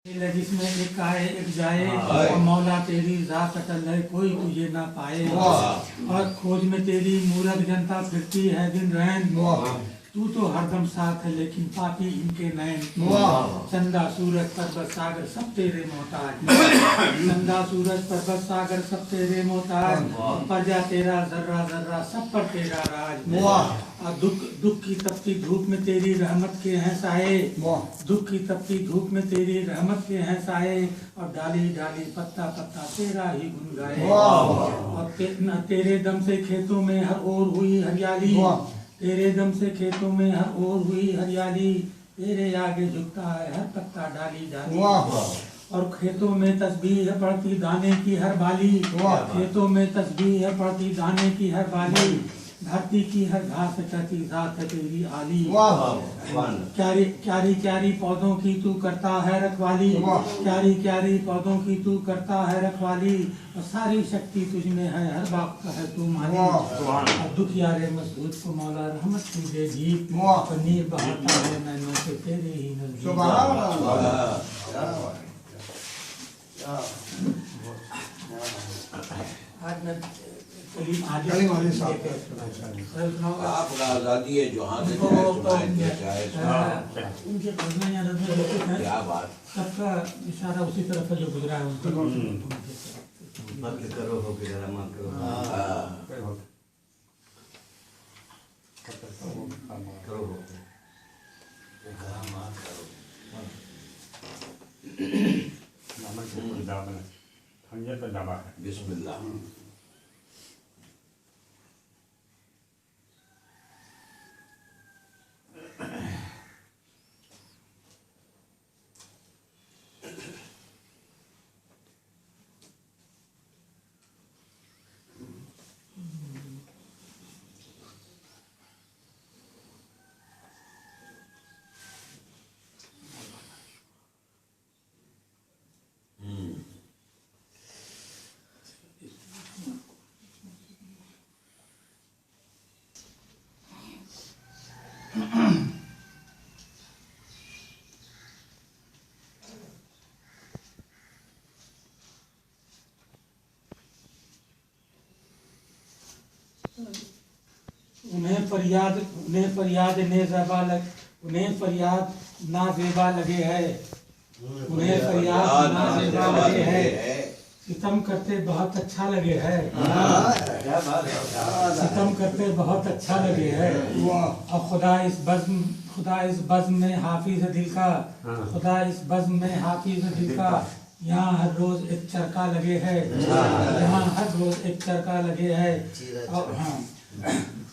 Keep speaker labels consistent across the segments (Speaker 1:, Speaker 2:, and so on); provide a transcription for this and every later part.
Speaker 1: जिसमें एक आए एक जाए और मौला तेरी जात अटल है कोई तुझे ना पाए और खोज में तेरी मूरत जनता फिरती है दिन रैन तू तो हरदम साथ है लेकिन पापी इनके नैन चंदा सूरज पर्वत सागर सब तेरे मोहताज चंदा सूरज पर्वत सागर सब तेरे मोहताज प्रजा तेरा जर्रा जर्रा सब पर तेरा राज और दुख की तपती धूप में तेरी रहमत के हैं साए दुख की तपती धूप में तेरी रहमत के हैं साए और डाली डाली पत्ता पत्ता तेरा ही गुन गाए और तेरे दम से खेतों में हर ओर हुई हरियाली तेरे दम से खेतों में हर ओर हुई हरियाली तेरे आगे झुकता है हर पत्ता डाली डाली और खेतों में तस्बीह है पड़ती दाने की हर बाली खेतों में तस्बीह है पड़ती दाने की हर बाली धरती की हर घास कहती जात है तेरी आली क्यारी क्यारी क्यारी पौधों की तू करता है रखवाली क्यारी क्यारी पौधों की तू करता है रखवाली और सारी शक्ति तुझ में है हर बाप का है तू माली और दुखियारे मजदूर को मौला रहमत की दे जीत नीर बहाता है नैनों से तेरे ही नजदीक आज मैं
Speaker 2: आजादी है जो हाथ क्या बात
Speaker 1: सबका इशारा उसी तरफ जो गुजरा है उनको
Speaker 3: करो हो
Speaker 2: बिस्मिल्लाह
Speaker 1: उन्हें फरियाद ना ज़ेबा लगे है उन्हें फरियाद ना ज़ेबा लगे है सितम करते बहुत अच्छा लगे है सितम करते बहुत अच्छा लगे है और खुदा इस बज़्म में हाफिज दिल का खुदा इस बज़्म में हाफिज दिल का यहाँ हर रोज एक चरखा लगे है यहाँ हर रोज एक चरखा लगे है और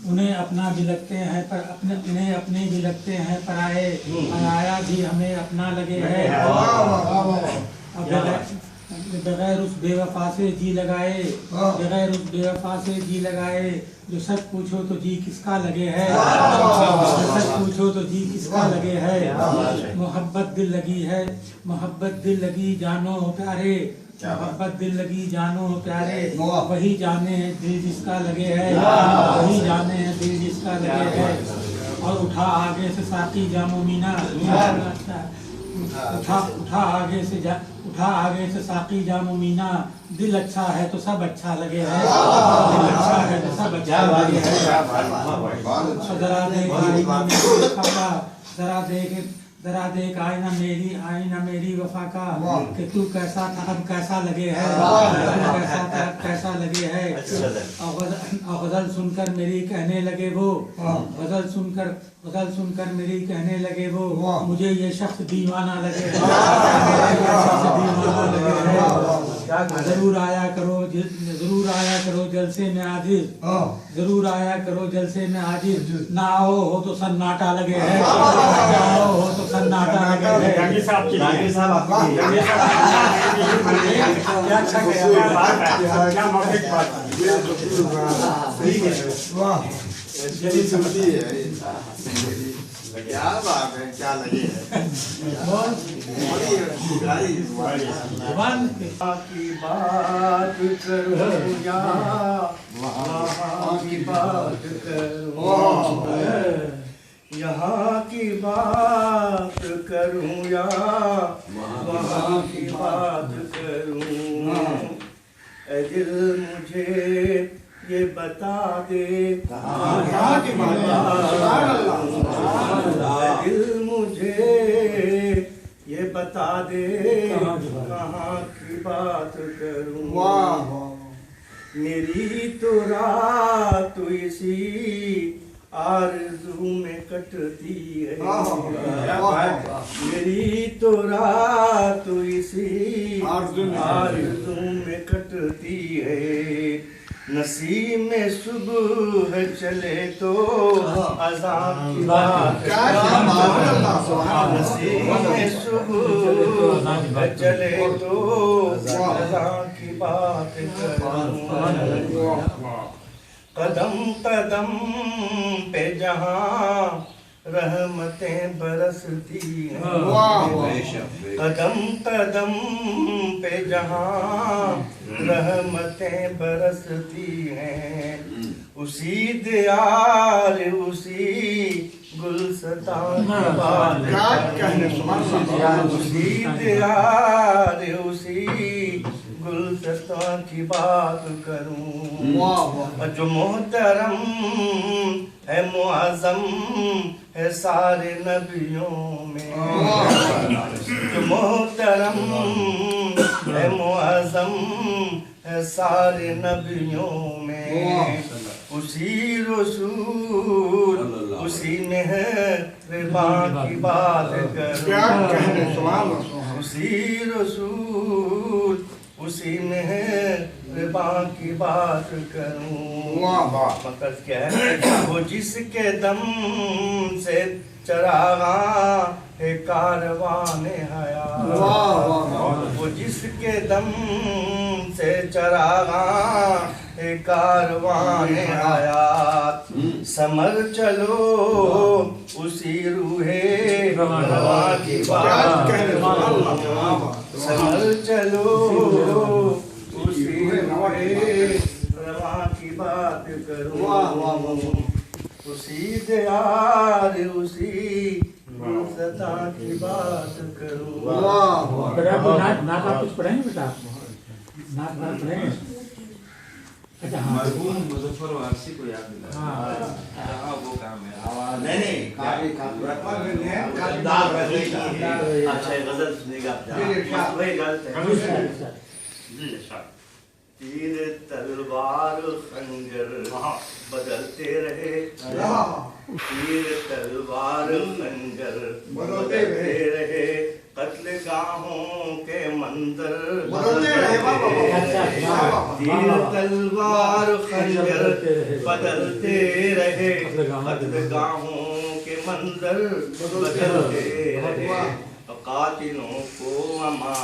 Speaker 1: उन्हें अपना भी लगते हैं पर उन्हें अपने भी लगते हैं पराए पराया भी हमें अपना लगे है बगैर उस बेवफा से जी लगाए बगैर उस बेवफा से जी लगाए जो सच पूछो तो जी किसका लगे है सच पूछो तो जी किसका लगे है मोहब्बत दिल लगी है मोहब्बत दिल लगी जानो प्यारे मोहब्बत दिल लगी जानो प्यारे वही जाने दिल जिसका लगे है वही जाने दिल जिसका लगे है और उठा आगे से साकी जामो मीना उठा आगे से साकी जामो मीना दिल अच्छा है तो सब अच्छा लगे है दिल अच्छा है तो सब अच्छा लगे है जरा देख आईना मेरी वफा का कि तू कैसा था अब कैसा लगे है कैसा था अब कैसा लगे है और गजल सुनकर मेरी कहने लगे वो गजल सुनकर मेरी कहने लगे वो मुझे ये शख्स दीवाना लगे जरूर आया करो जलसे में आजिज जरूर आया करो जलसे में आजिज ना आओ हो तो सन्नाटा लगे है ना आओ हो तो सन्नाटा लगे है
Speaker 3: क्या बात है क्या लगे है की बात करो या वहाँ की बात करो यहाँ की बात करूं या वहाँ की बात करूं, ऐ दिल मुझे ये बता दे कहाँ की बात करूं, ऐ दिल मुझे ये बता दे कहाँ की बात करूं। मेरी तो रात इसी आरज़ू में कटती है, मेरी तो रात इसी आरज़ू में कटती है। नसीब में सुबह चले तो अज़ान की बात, नसीब में सुबह चले तो अज़ान की बात करूं। कदम कदम पे जहाँ रहमतें बरसती हैं, कदम कदम पे जहाँ रहमतें बरसती हैं, उसी दियार उसी गुलस्तान की बात करूं, उसी दियार उसी गुलस्तान की बात करूं। जो मोहतरम है मुअज़्ज़म है सारे नबियों में, जो मोहतरम है मुअज़्ज़म है सारे नबियों में, उसी रसूल उसी मेहरबान की बात करूं, उसी रसूल उसी मेहरबान की बात करूं। मकसद क्या है? वो जिसके दम से चरागा है कारवाने हयात, वो जिसके दम से चरागा है कारवाने हयात, समर चलो उसी रूहे रवा की बात करूं, समर चलो उसी रूहे रवा की बात करूं, उसी दियार उसी गुलस्ता की बात करूं।
Speaker 1: बेटा आपको नात आप कुछ पढ़ेंगे बेटा? नात पढ़ेंगे? अच्छा हाँ,
Speaker 4: मरहूम मुज़फ़्फ़र वारसी को याद दिला। हाँ वो काम है।
Speaker 2: नहीं काफी अच्छा गजल सुनेगा आप, वही गलत है। तीर तलवार खंजर बदलते रहे, तीर तलवार खंजर बदलते रहे, कत्ल गाहों के मंजर बदलते रहे, तीर तलवार खंजर बदलते रहे, कत्ल गाहों के मंजर बदलते रहे। कातिलों को अमा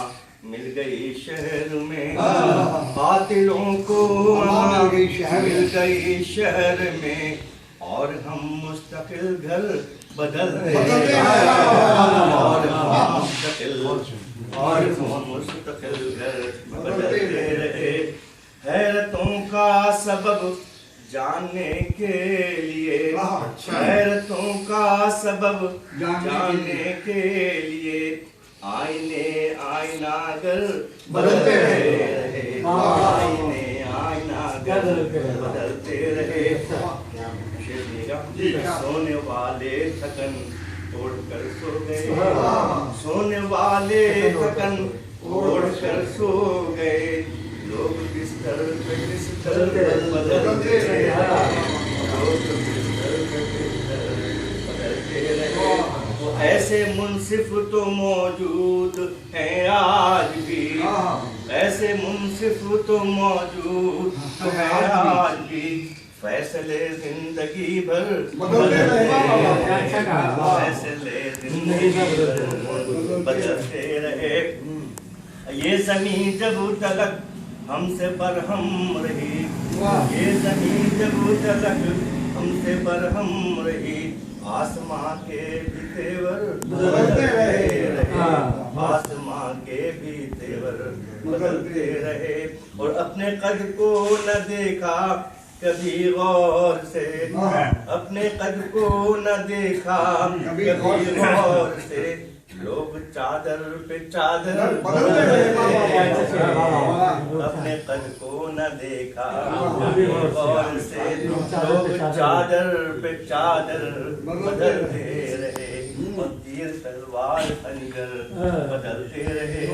Speaker 2: मिल गई शहर में, कातिलों को अमा मिल गई शहर में, और हम मुस्तकिल घर बदलते रहे, और हम मुस्तकिल घर बदलते रहे। हैरतों का सबब जानने के लिए, हैरतों का सबब जानने के लिए, आईने आईनागर बदलते रहे, आईने आईनागर बदलते रहे। सोने वाले थकन ओढ़ कर सो गए, सोने वाले थकन ओढ़ कर सो गए, लोग बिस्तर पे बिस्तर बदलते रहे, लोग बिस्तर पे बिस्तर बदलते रहे। ऐसे मुंसिफ तो मौजूद हैं आज भी, ऐसे मुंसिफ तो मौजूद हैं आज भी, फैसले जिंदगी भर बदलते रहे, फैसले जिंदगी भर बदलते रहे। ये ज़मीन जब तलक हमसे बरहम रही, ये ज़मीन जब तलक हमसे बरहम रही, आसमां के भी तेवर बदलते रहे, आसमां के भी तेवर बदलते रहे। और अपने कद को न देखा کبھی غور سے اپنے قد کو نہ دیکھا کبھی غور سے لوگ چادر پہ چادر اپنے قد کو نہ دیکھا کبھی غور سے لوگ چادر پہ چادر بدلتے رہے تیر تلوار خنجر بدلتے رہے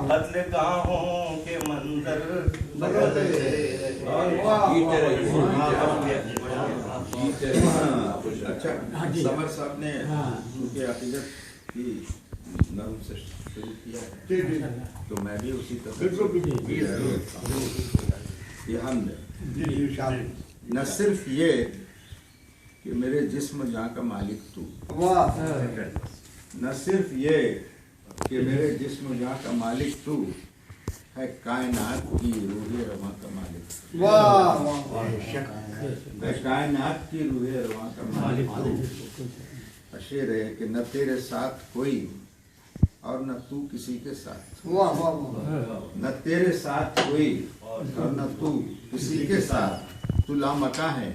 Speaker 2: قتل گاہوں کے منظر بدلتے رہے.
Speaker 5: اچھا سمر صاحب نے کیونکہ عقیدت کی نرم سے شروع کیا ہے تو میں بھی اسی طرح یہ ہم نے نہ صرف یہ کہ میرے جسم جہاں کا مالک تو، نہ صرف یہ کہ میرے جسم جہاں کا مالک تو ہے، کائنات کی روح رواں کا مالک، ہے کائنات کی روح رواں کا مالک تو. شعر ہے کہ نہ تیرے ساتھ کوئی اور نہ تو کسی کے ساتھ، نہ تیرے ساتھ کوئی اور نہ تو کسی کے ساتھ، تو لامکاں ہے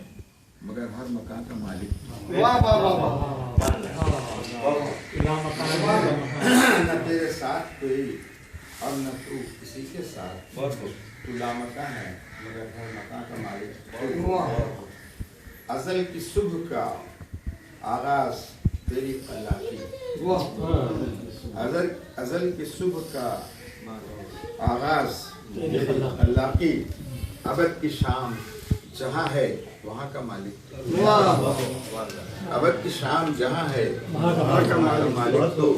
Speaker 5: مگر ہر مکان کا مالک. نہ تیرے ساتھ کوئی اور نہ تو کسی کے ساتھ، تو لامکاں ہے مگر ہر مکان کا مالک. ازل کی صبح کا آغاز تیری اللہ کی، ازل کی صبح کا آغاز تیری اللہ کی، ابد کی شام جہاں ہے وہاں کا مالک، ابد کی شام جہاں ہے وہاں کا مالک تو.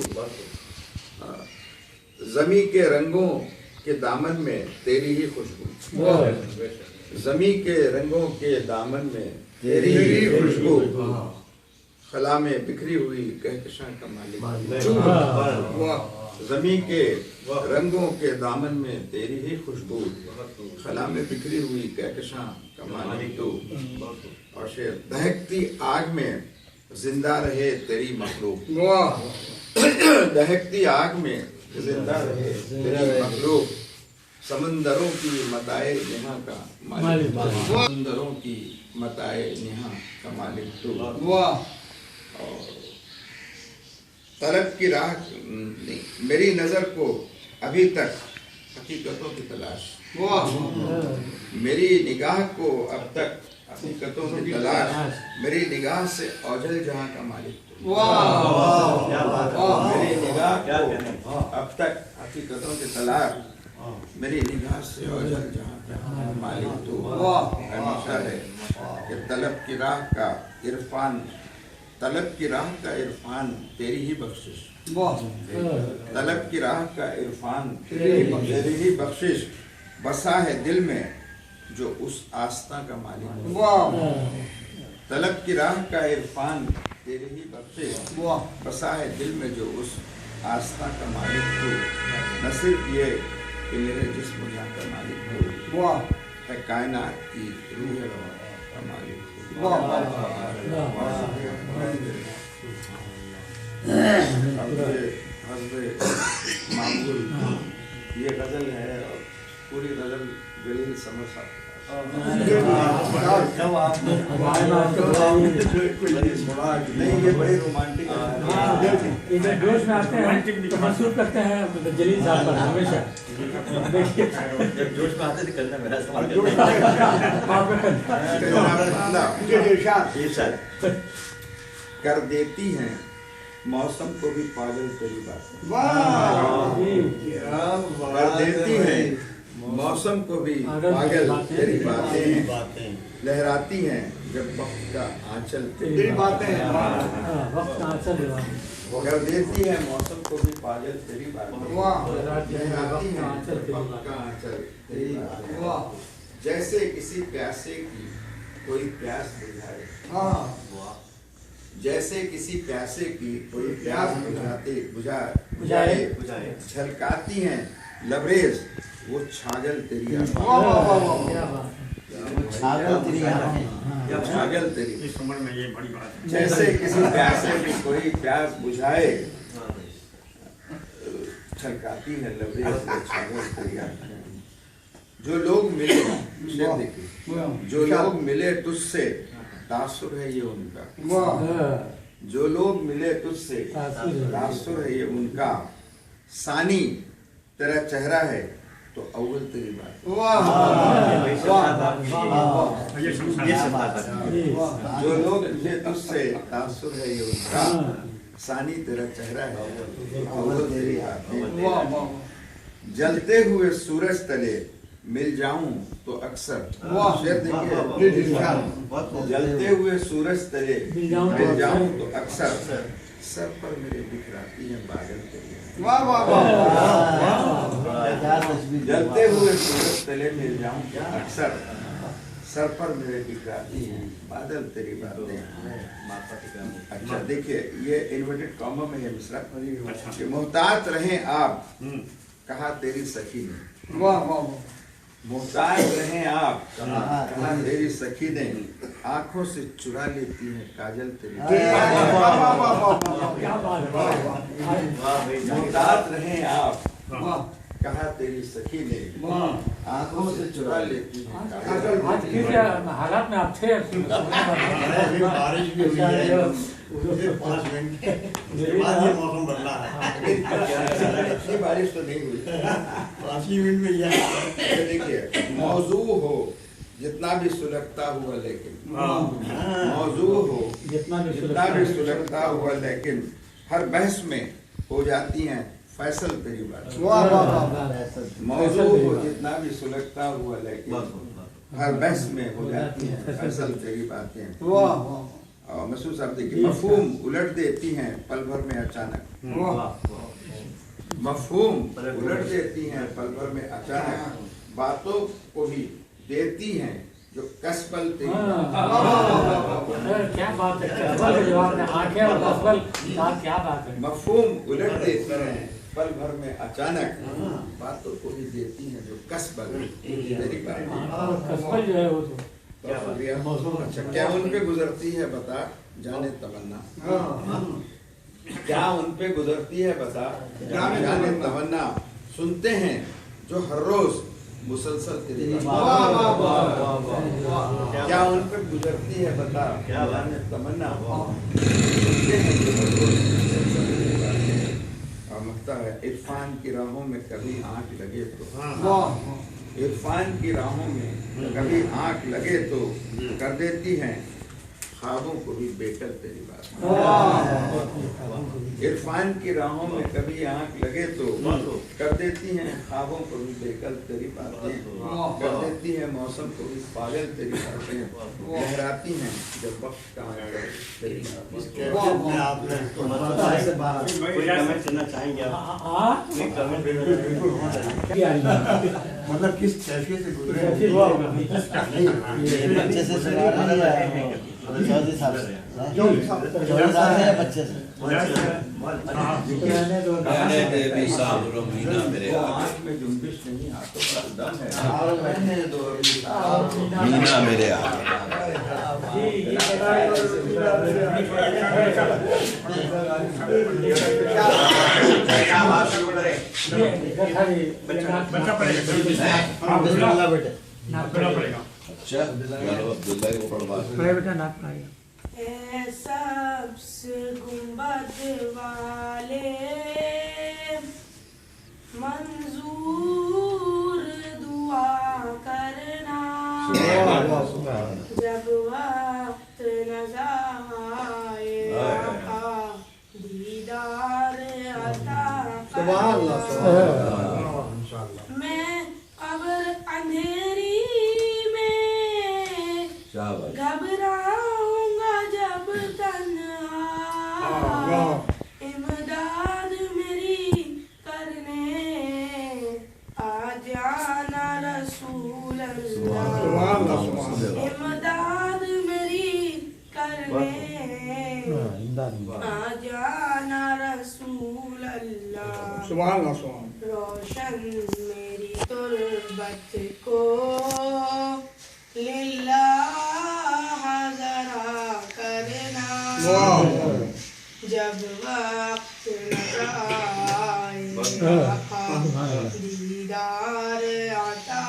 Speaker 5: زمیں کے رنگوں کے دامن میں تیری ہی خوشبو، زمیں کے رنگوں کے دامن میں تیری ہی خوشبو، خلا میں بکھری ہوئی کہکشاں کا مالک، زمیں کے رنگوں کے دامن میں تیری ہی خوشبو، خلا میں بکھری ہوئی کہکشاں کا مالک تو. اور شعر دہکتی آگ میں زندہ رہے تیری مخلوق، دہکتی آگ میں زندہ رہے تیری مخلوق، سمندروں کی متاع نہاں کا مالک، سمندروں کی متاع نہاں کا مالک تو. طلب کی راہ میری نظر کو ابھی تک حقیقتوں کی تلاش، میری نگاہ کو اب تک حقیقتوں کی تلاش، میری نگاہ سے اوجھل جہاں کا مالک، میری نگاہ کو اب تک حقیقتوں کی تلاش، میری نگاہ سے اوجھل جہاں کا مالک تو. ہمیشہ ہے کہ طلب کی راہ کا عرفان، طلب کی راہ کا عرفان تیری ہی بخشش، طلب کی راہ کا عرفان تیری ہی بخشش، بسا ہے دل میں جو اس آستہ کا مالک، طلب کی راہ کا عرفان تیری ہی بخشش، بسا ہے دل میں جو اس آستہ کا مالک تو. نہ صرف یہ کہ میرے جسم جہاں کا مالک ہو، ہے کائنات کی روح کا مالک. معمول یہ غزل ہے اور پوری غزل جلیل سمر صاحب. نہیں یہ بڑی رومانٹک ہے،
Speaker 1: جوش میں آتے ہیں تو منسوخ کرتے ہیں جلیل صاحب پر ہمیشہ.
Speaker 4: جب جوش میں آتے تھے کرنا میرا استعمال
Speaker 5: کر دیتی ہیں موسم کو بھی پاگل تیری باتیں، کر دیتی ہیں موسم کو بھی پاگل تیری باتیں، لہراتی ہیں جب وقت کا آنچل تیری باتیں، کر دیتی ہیں موسم کو بھی پاگل تیری باتیں، لہراتی ہیں جب وقت کا آنچل تیری باتیں. جیسے کسی پیاسے کی کوئی پیاس بجھائے، جیسے کسی پیاسے کی کوئی پیاس بجھائے، چھلکاتی ہیں لبریز وہ چھاگل تیری چھاگل تیری. جیسے کسی پیاسے کی کوئی پیاس بجھائے، چھلکاتی ہے لبریز وہ چھاگل تیری. जो लोग मिले शेर देखिए, जो लोग मिले तुझसे तासुर है ये उनका, जो लोग मिले तुझसे तासुर है ये उनका, सानी तेरा चेहरा है तो अव्वल तेरी बात, जो लोग मिले तुझसे तासुर है ये उनका, सानी तेरा चेहरा है तो अव्वल तेरी बात, जलते हुए सूरज तले मिल जाऊं तो अक्सर, शेर देखिए, जलते हुए सूरज तले मिल जाऊं तो अक्सर, सर पर मेरे बिखराती है बादल तेरी, जलते हुए सूरज तले मिल जाऊं तो अक्सर, सर पर मेरे बिखराती हैं बादल तेरी बातें। अच्छा देखिए, ये इन्वर्टेड कॉमा में है मिसरा कि मोहताज रहें आप, कहा तेरी सखी ने, मोहताज रहें आप, कहा तेरी सखी ने, आंखों से चुरा लेती है काजल तेरी, मोहताज रहें आप, कहा तेरी सखी ने, आंखों से चुरा लेती है काजल।
Speaker 1: हालात में आप थे
Speaker 3: बारिश भी हुई है, 5 मिनट के बाद ये मौसम बदला है,
Speaker 5: इतनी बारिश तो नहीं हुई,
Speaker 3: 5 मिनट में यह
Speaker 5: देखिए, मौजू हो जितना भी सुलगता हुआ लेकिन, मौजू हो जितना भी सुलगता हुआ लेकिन, हर बहस में हो जाती हैं फैसल तेरी बात, मौजू हो जितना भी सुलगता हुआ लेकिन, हर बहस में हो जाती हैं फैसल तेरी बातें। और महसूस आप देखिए, मफहूम उलट देती हैं पल भर में अचानक, मफहूम उलट देती हैं पल भर में अचानक, बातों को भी देती हैं जो कसबल तेरी,
Speaker 1: क्या बात है, कसबल के जवाब में आंखें और कसबल, क्या बात है,
Speaker 5: मफहूम उलट देती हैं पल भर में अचानक, बातों को भी देती हैं जो कसबल तेरी बात,
Speaker 1: कसबल जो है वो तो
Speaker 5: अच्छा, क्या उन पे गुजरती है बता जाने तमन्ना, क्या उन पे गुजरती है बता जाने तमन्ना, सुनते हैं जो हर रोज मुसलसल तेरी बात, क्या उन पे गुजरती है बता जाने तमन्ना, सुनते हैं जो हर रोज मुसलसल तेरी बात। और लगता है इरफान की राहों में कभी आंख लगे तो, इरफान की राहों में कभी आंख लगे तो, कर देती हैं ख्वाबों को भी बेकल तेरी बात, इरफान की राहों में कभी आंख लगे तो, कर देती हैं ख्वाबों को भी बेकल तेरी बातें, कर देती है मौसम को भी पागल तेरी बातें, लहराती हैं जब वक्त का आकर तेरी बातें।
Speaker 3: आपने
Speaker 2: कोई कमेंट करना चाहेंगे आप? एक कमेंट
Speaker 3: मतलब किस कैफियत से गुजरे
Speaker 6: बच्चे से सुना रही है चौधरी साहब से, चौधरी साहब से बच्चे से
Speaker 5: रहने दे भी साबुर मीना मेरे आँख में जुम्बिश नहीं, हाथों पर दम है, रहने दो मीना मेरे
Speaker 3: बच्चा पड़ेगा
Speaker 5: अब्दुल्ला को पढ़वा
Speaker 1: बेटा नाक पाएगा।
Speaker 7: सबसे गुंबद वाले मंजूर दुआ करना, जब वक्त न आए आका दीदार अता करना, मैं अगर अंधेरी में घबराऊंगा जब तन्हा, इमदाद मेरी करने आ जाना रसूल अल्लाह, इमदाद मेरी करने आ जाना रसूल अल्लाह, रोशन मेरी तुर्बत को लिल्लाह जरा करना, जब वक्त न आए दीदार अता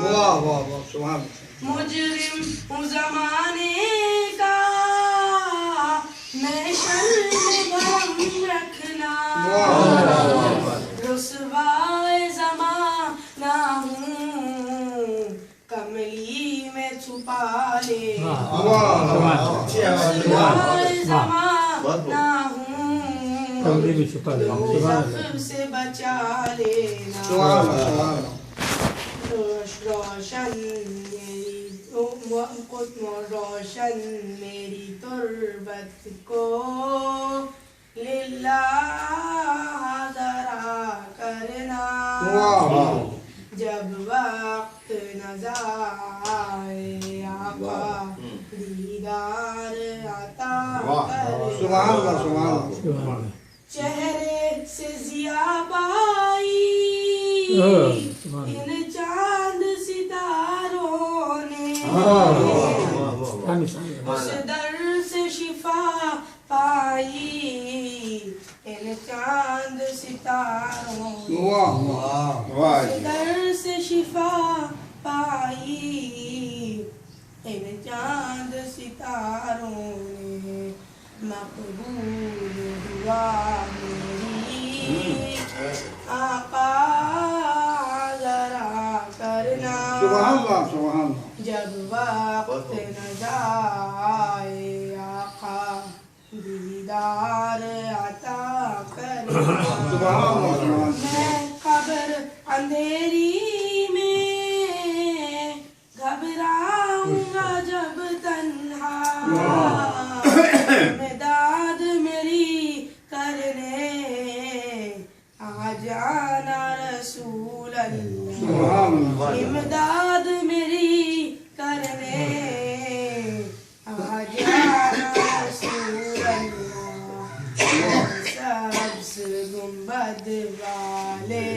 Speaker 3: वाह वाह वाह सुभान
Speaker 7: मुजरिम हूँ ज़माने का मैं शर्म भरम रखना रुसवाए ज़माना हूँ कमली में छुपा लेना रुसवाए ज़माना हूँ ज़ख्म से बचा लेना रोशन मेरी तुर्बत को लिल्लाह ज़रा करना जब वक्त नज़ारे आका दीदार आता करना चेहरे से ज़िया पाई इन चांद सितारों ने उस दर से शिफा पाई इन चांद सितारों ने उस दर से शिफा पाई इन चांद सितारों ने मकबूल हुआ मेरी आका ज़रा करना जब वक्त न जाए आका दीदार अता करना मैं कब्र अंधेरी में घबराऊंगा जब तन्हा इमदाद मेरी करने आ जाना रसूल अल्लाह इमदाद मेरी करने आ जाना रसूल अल्लाह सबस गुंबद वाले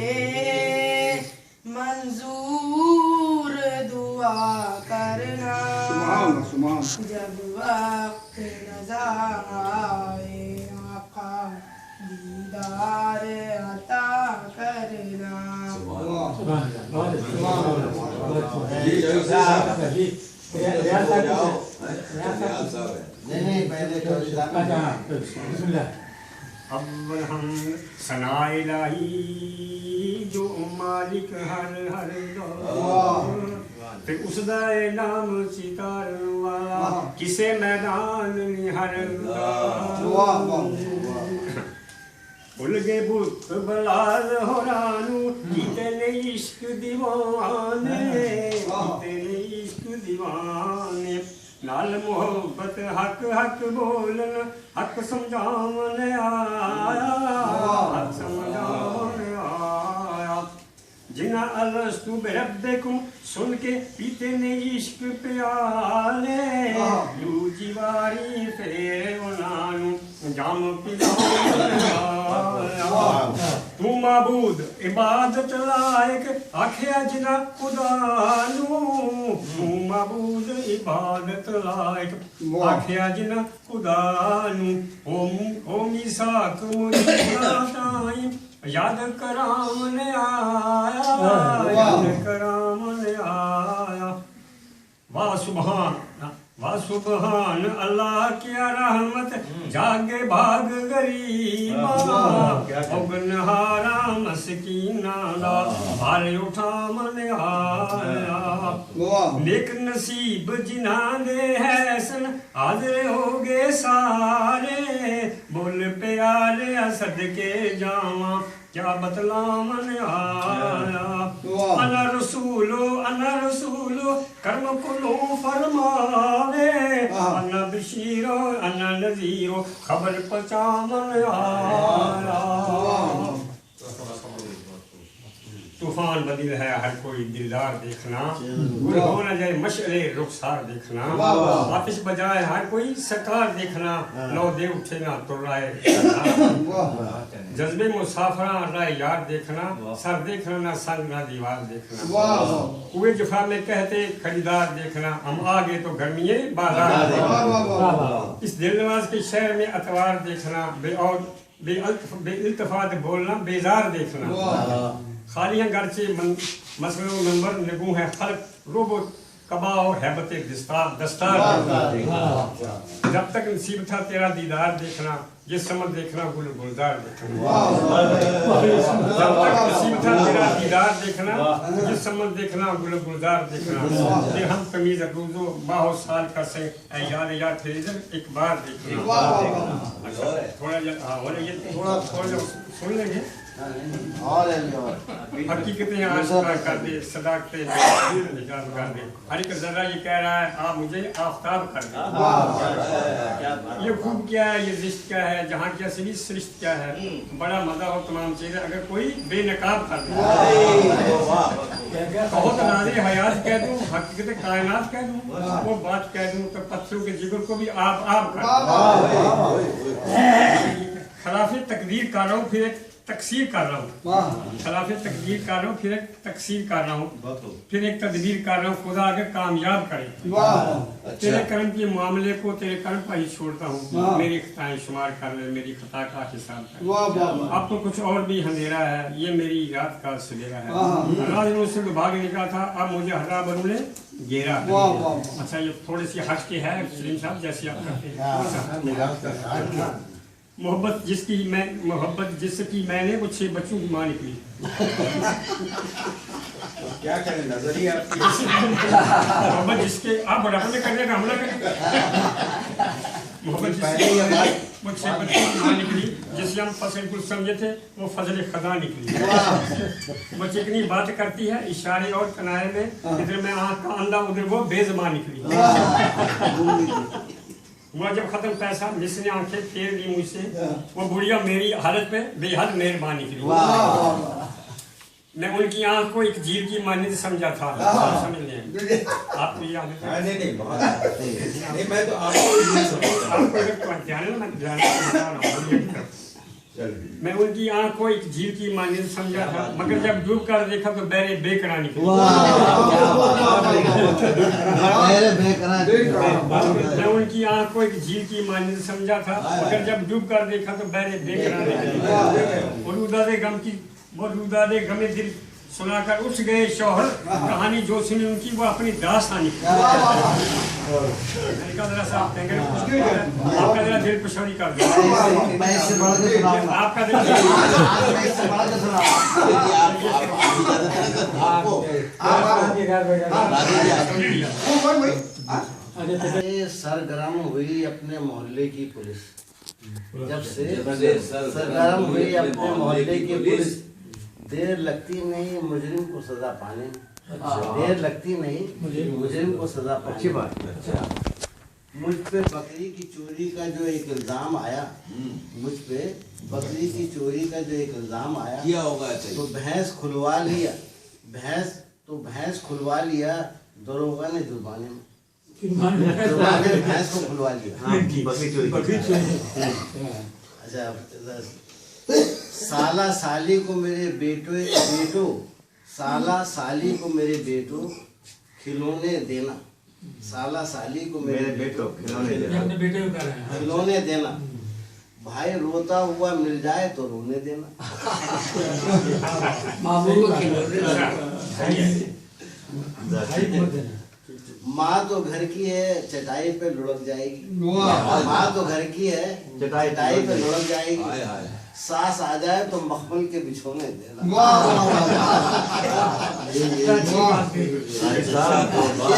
Speaker 7: मंजूर दुआ करना जब वक्त नज़ारे आका दीदार अता करना
Speaker 6: नहीं पहले
Speaker 8: अव्वल हम सनाए इलाही जो मालिक हर हर दौर फिर उस दाए नाम सितार वाला किसे मैदान निहर भूल गए बुत बलाल हो रानू कितने इश्क दीवाने कितने इश्क दीवाने नाल मोहब्बत हक हक बोलन हक समझावन आया हक समझावन आया जिना अलस्तु बिरब्बिकुम सुन के पीते ने इश्क प्याले लूची वारी फेरे उनानु जाम पिलाया तू माबूद इबादत लायक आखिया जिना खुदानु तू माबूद इबादत लायक आखिया जिना खुदानु ओ मिसाक मुरीदा टाइम याद करामन आया याद करामन आया वाह सुबहान अल्लाह क्या रहमत जागे भाग गरीबा औगनहारा मस्कीना दा भार उठा मन आया नेक नसीब जिन्हां दे हैसन हाज़िर हो गए सारे बोल प्यारे सदके जावा क्या बतलावन आया अना रसूलो कर्म कुलो फरमावे अना बशीरो अना नज़ीरो खबर पहुंचावन आया तूफान बदिल है हर कोई दिलदार देखना गुल हो न जाए मशअले रुखसार देखना आतिश बजाए हर कोई सरकार देखना लो दे उठे ना तुर्राए जज्बे मुसाफरा राय यार देखना सर देखना ना संग ना दीवार देखना कुएं जुफा में कहते खरीदार देखना हम आ गए तो गर्मिये बाजार देखना इस दिलनवाज के शहर में अतवार देखना बे और बेइल्तफात बोलना, बेजार देखना। खालियां गरचे मसलो नंबर निगू है खल्क रोबो कबा और हैबत दस्तार। जब तक नसीब था तेरा दीदार देखना, जिस समय देखना गुल गुलजार देखना। जब तक नसीब था तेरा दीदार देखना, जिस समय देखना गुल गुलजार देखना। फिर हम तमीज रोजो बाहो साल का से याद या थे एक बार देखना। थोड़ा सुन लेंगे। हकीकतें आशना कर दे, सदाकतें निजात कर दे। हर एक जरा ये कह रहा है आप मुझे आफताब कर दे। ये खूब क्या है, ये रिश्त क्या है, जहाँ की असली सृष्टि क्या है। बड़ा मजा हो तमाम चीजें अगर कोई बेनकाब कर दे। कहो तो नाज़े हयात कह दूं, हकीकत कायनात कह दूं, वो बात कह दूं तो पत्थरों के जिगर को भी आप कर दूं। खिलाफ़े तकदीर कर रहा हूँ, फिर एक तकसीर कर रहा हूँ। खिलाफ़े तकदीर कर रहा हूँ, फिर एक तकसीर कर रहा हूँ, फिर एक तदबीर कर रहा हूँ। खुदा अगर कामयाब करे तेरे कर्म के मामले को तेरे कर्म पर ही छोड़ता हूँ। मेरी खताएं शुमार कर ले, मेरी खता का हिसाब कर। अब तो कुछ और भी अंधेरा है, ये मेरी रात का सवेरा है। राज से भाग निकला था, अब मुझे हरा बरू ने घेरा। अच्छा ये थोड़ी सी हट के है सलीम साहब, जैसे आप करते हैं। मोहब्बत जिसकी मैंने वो 6 बच्चों की माँ निकली।
Speaker 5: क्या करें नजरिया
Speaker 8: मोहब्बत जिसके आप बराबर में करने का हमला करें। मोहब्बत जिसकी वो 6 बच्चों की माँ निकली, जिसे हम फसल कुल समझे थे वो फजल खदा निकली। वो चिकनी बात करती है इशारे और कनारे में, इधर मैं आँख का अंधा उधर वो बेज़बान निकली। हुआ जब खत्म पैसा, जिसने आंखें फेर ली मुझसे, वो बुढ़िया मेरी हालत पे बेहद मेहरबानी की। मैं उनकी आंख को एक जीव की मान्यता समझा था। समझ लें आपको ये नहीं, मैं तो आपको मैं उनकी आंख को एक जीव की मान्यता समझा था, मगर जब डूब कर देखा तो बैरे बेकरा निकली। मैं उनकी आंख को एक जीव की मान्यता समझा था, मगर जब डूब कर देखा तो बैरे बेकरा निकली। वो रूदादे गमे दिल सुनाकर उठ गए शौहर, कहानी जो सुनी उनकी वो अपनी दास्तानी। आपका जरा दिल पछौड़ी कर दिया। आपका
Speaker 6: दिल सरगर्म हुई अपने मोहल्ले की पुलिस। जब से सरगर्म हुई अपने मोहल्ले की पुलिस, देर लगती नहीं मुजरिम को सजा पाने में। देर लगती नहीं मुजरिम को सजा पाने। अच्छी बात। मुझ पे बकरी की चोरी का जो एक इल्जाम आया, मुझ पे बकरी की चोरी का जो एक इल्जाम आया,
Speaker 5: किया होगा
Speaker 6: तो भैंस खुलवा लिया। भैंस खुलवा लिया दरोगा ने जुर्माने में। भैंस को खुलवा लिया। अच्छा, साला साली को मेरे बेटो साला साली को मेरे बेटो खिलौने देना। साला साली को मेरे बेटो खिलौने देना। भाई रोता हुआ मिल जाए तो रोने देना। माँ तो घर की है चटाई पे लुढ़क जाएगी। माँ तो घर की है चटाई पे लुढ़क जाएगी। सास आ जाए तो मखमल के बिछोने देना। ये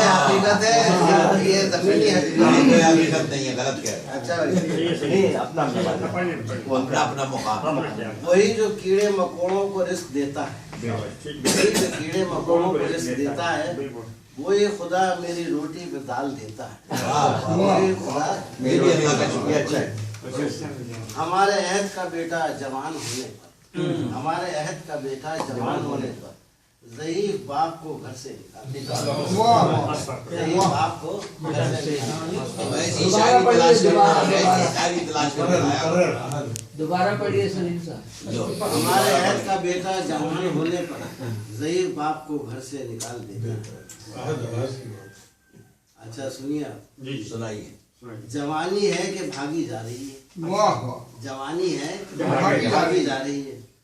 Speaker 6: हकीकत है, ये तफसीली हकीकत नहीं है, गलत कह रहे हैं। अच्छा नहीं, अपना मुकाम। वही जो कीड़े मकोड़ों को रिस्क देता है, वही जो कीड़े मकोड़ों को रिस्क देता है, वो ये खुदा मेरी रोटी पे दाल देता है। वही खुदा मेरी अल्लाह का शुक्रिया। अच्छा है। हमारे अहद का बेटा जवान होने पर, हमारे अहद का बेटा जवान होने पर ज़ईफ़ बाप को घर से निकाल। ज़ईफ़ बाप को घर से
Speaker 9: दोबारा पढ़िए सलीम साहब।
Speaker 6: हमारे अहद का बेटा जवान होने पर ज़ईफ़ बाप को घर से निकाल देता। अच्छा सुनिए,
Speaker 5: सुनाइए।
Speaker 6: जवानी है कि भागी जा रही है,
Speaker 10: वाह वाह
Speaker 6: जवानी है कि
Speaker 10: भागी
Speaker 6: भागी जा रही है,